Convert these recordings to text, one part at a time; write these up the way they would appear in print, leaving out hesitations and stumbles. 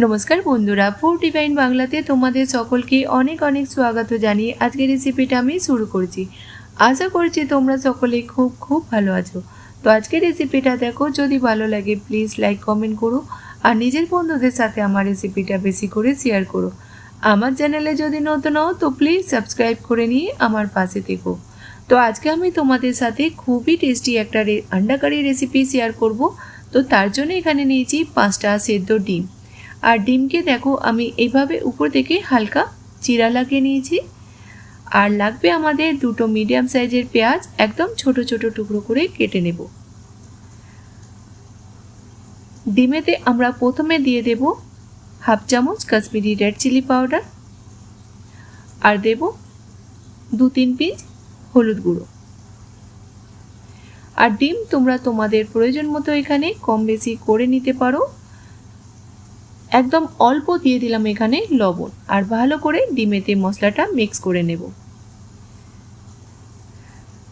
नमस्कार बंधुरा food divine बांगलाते तुम्हारे सकल के अनेक अनेक स्वागत जानिए आज के रेसिपिटा आमी शुरू करছি। आशा करছি তোমরা সকলে खूब खूब ভালো আছো। तो आज के रेसिपिटा देखो যদি ভালো লাগে প্লিজ লাইক কমেন্ট করো আর নিজের বন্ধুদের সাথে আমার রেসিপিটা বেশি করে শেয়ার করো। আমার চ্যানেলে যদি নতুন হও তো প্লিজ সাবস্ক্রাইব করে নিয়ে আমার পাশে থেকো। তো আজকে আমি তোমাদের সাথে খুবই টেস্টি একটা अंडा কারি রেসিপি শেয়ার করব। তো তার জন্য এখানে নিয়েছি 5টা সেদ্ধ ডিম আর ডিমকে দেখো আমি এইভাবে উপর থেকে হালকা চিরা লাগিয়ে নিয়েছি। আর লাগবে আমাদের দুটো মিডিয়াম সাইজের পেঁয়াজ একদম ছোট ছোট টুকরো করে কেটে নেব। ডিমেতে আমরা প্রথমে দিয়ে দেব হাফ চামচ কাশ্মীরি রেড চিলি পাউডার আর দেব 2-3 পিঞ্চ হলুদ গুঁড়ো। আর ডিম তোমরা তোমাদের প্রয়োজন মতো এখানে কম বেশি করে নিতে পারো। एकदम अल्प दिए दिलाम एखाने लवण और भालो करे डिमेते मशलाटा मिक्स करे नेब।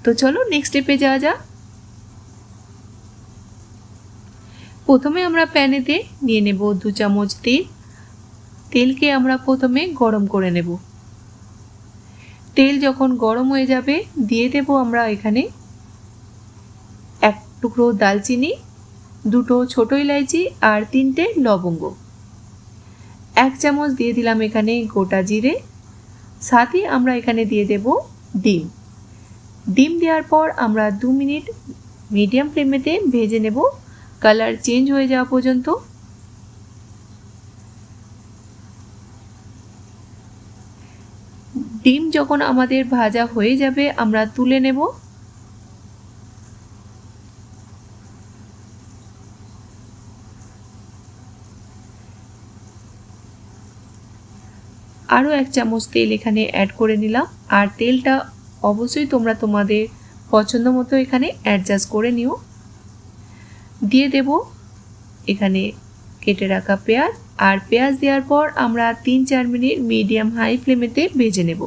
तो चलो नेक्स्ट स्टेपे जाওয়া যাক। प्रथमे आमरा पैनेते निये नेब 2 चामच तेल। तेलके आमरा प्रथमे गरम करे नेब। तेल जखन गरम हो जाबे दिए देब आमरा एखाने एक टुकरो दालचिनी, दुटो छोटो इलायची और 3टे लवंग। 1 চামচ দিয়ে দিলাম এখানে গোটা জিরে। সাথে আমরা এখানে দিয়ে দেব ডিম। ডিম দেওয়ার পর আমরা 2 মিনিট মিডিয়াম ফ্লেমেতে ভেজে নেব কালার চেঞ্জ হয়ে যাওয়া পর্যন্ত। ডিম যখন আমাদের ভাজা হয়ে যাবে আমরা তুলে নেব। आरो 1 चामच तेल एखाने ऐड करे निलाम और तेलटा अवश्य तोमरा तोमादेर पछंद मतो एखाने एडजास्ट करे निओ। दिए देब एखाने केटे राखा पेঁয়াজ और पेঁয়াজ देওয়ার पर आमरा 3-4 मिनट मीडियम हाई फ्लेमेते भेजे नेब।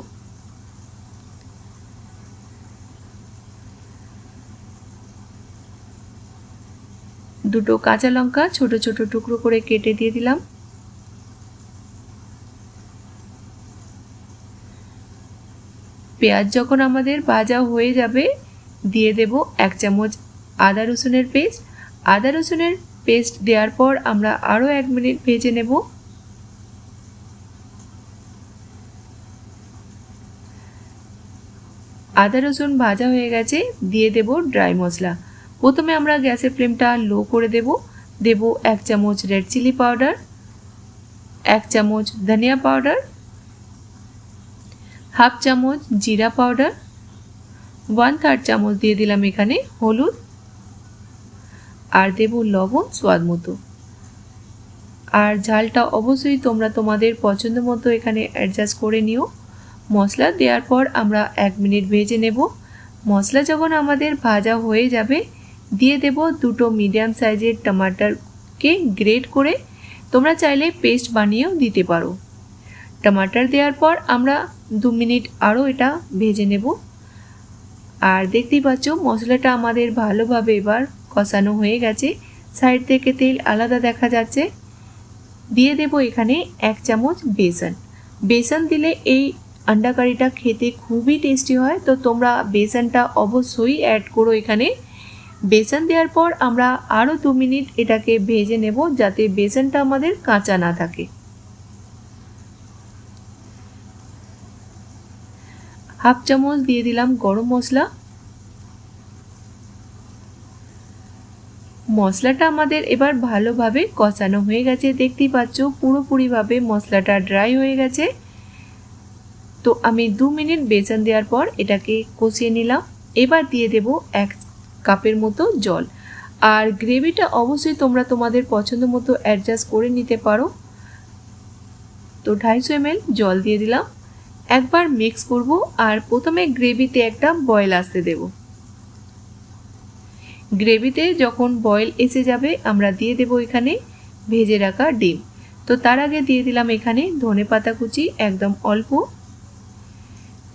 दुटो काँचा लंका छोटो छोटो टुकरो करे केटे दिए दिलाम। পেঁয়াজ যখন আমাদের ভাজা হয়ে যাবে দিয়ে দেব 1 চামচ আদা রসুনের পেস্ট। আদা রসুনের পেস্ট দেওয়ার পর আমরা আরো 1 মিনিট ভেজে নেব। আদা রসুন ভাজা হয়ে গেছে দিয়ে দেব ড্রাই মশলা। প্রথমে আমরা গ্যাসের ফ্লেমটা লো করে দেব। দেব 1 চামচ রেড চিলি পাউডার, 1 চামচ ধনিয়া পাউডার, हाफ चामच जीरा पाउडर, 1/3 चामच दिए दिलाम एखाने हलुद और देव लवण स्वाद मतो। और झालटा अवश्य तोमरा तोमादेर पछंद मतो एखाने एडजास्ट करे निओ। मशला देওয়ার पर आमरा 1 मिनट भेजे नेब। मशला जखन आमादेर भाजा हये जाबे दिए देब दुटो मिडियाम साइजेर टमाटर के ग्रेट करे तोमरा चाइले पेस्ट बानिয়েও दिते पारो। टमाटर देওয়ার पर आमरा 2 मिनट आरो एटा भेजे नेब। और देखतेই পাচ্ছ মশলাটা আমাদের ভালোভাবে এবার কষানো হয়ে গেছে। সাইড থেকে তেল আলাদা দেখা যাচ্ছে। দিয়ে দেব এখানে 1 চামচ বেসন। বেসন দিলে এই अंडा কারিটা খেতে খুবই টেস্টি হয়। তো তোমরা বেসনটা অবশ্যই অ্যাড করো এখানে। বেসন দেওয়ার পর আমরা আরো 2 মিনিট এটাকে ভেজে নেব যাতে বেসনটা আমাদের কাঁচা না থাকে। हाफ चामच दिए दिलाम गरम मशला। मशलाटा आमादेर एबार भालोभाबे कषानो हये गेछे। देखतेই পাচ্ছ পুরোপুরি ভাবে মশলাটা ড্রাই হয়ে গেছে। তো আমি 2 মিনিট বেসন দেওয়ার পর এটাকে কষিয়ে নিলাম। এবার দিয়ে দেব 1 কাপের মতো জল। আর গ্রেভিটা অবশ্যই তোমরা তোমাদের পছন্দ মতো অ্যাডজাস্ট করে নিতে পারো। তো 250 ml জল দিয়ে দিলাম। एक बार मिक्स करब और प्रथमे ग्रेविते एक बयल आसते देव। ग्रेविते जखन बयल एसे जाबे आमरा दिए देव एखाने भेजे राखा डिम। तो तार आगे दिए दिलाम एखाने धने पाता कुचि एकदम अल्प।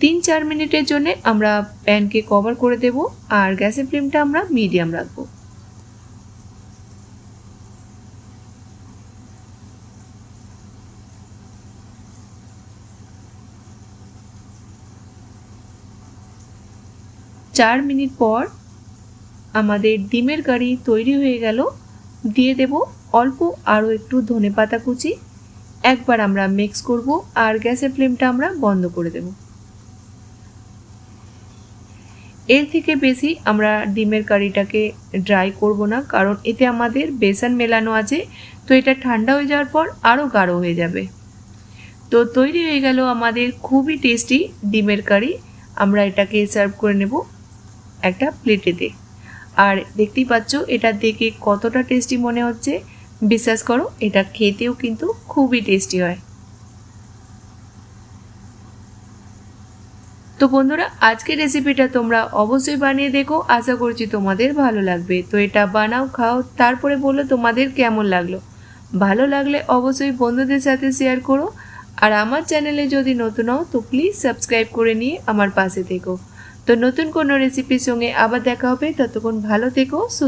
3-4 मिनिटेर जोन्नो आमरा पैन के कवर करे देव और गैसेर फ्लेमटा आमरा मिडियाम राखबो। 4 মিনিট পর আমাদের ডিমের কারি তৈরি হয়ে গেল। দিয়ে দেব অল্প আরও একটু ধনেপাতা কুচি। একবার আমরা মিক্স করব আর গ্যাসের ফ্লেমটা আমরা বন্ধ করে দেব। এর থেকে বেশি আমরা ডিমের কারিটাকে ড্রাই করব না, কারণ এতে আমাদের বেসন মেলানো আছে, তো এটা ঠান্ডা হয়ে যাওয়ার পর আরও গাঢ় হয়ে যাবে। তো তৈরি হয়ে গেল আমাদের খুবই টেস্টি ডিমের কারি। আমরা এটাকে সার্ভ করে নেব একটা প্লেটেতে। আর দেখতেই পাচ্ছ এটা দেখে কতটা টেস্টি মনে হচ্ছে। বিশ্বাস করো, এটা খেতেও কিন্তু খুবই টেস্টি হয়। তো বন্ধুরা, আজকের রেসিপিটা তোমরা অবশ্যই বানিয়ে দেখো, আশা করছি তোমাদের ভালো লাগবে। তো এটা বানাও, খাও, তারপরে বলো তোমাদের কেমন লাগলো। ভালো লাগলে অবশ্যই বন্ধুদের সাথে শেয়ার করো। আর আমার চ্যানেলে যদি নতুন হও তো প্লিজ সাবস্ক্রাইব করে নিয়ে আমার পাশে থেকো। তো নতুন কোনো রেসিপির সঙ্গে আবার দেখা হবে। ততক্ষণ ভালো থেকো, সুস্থ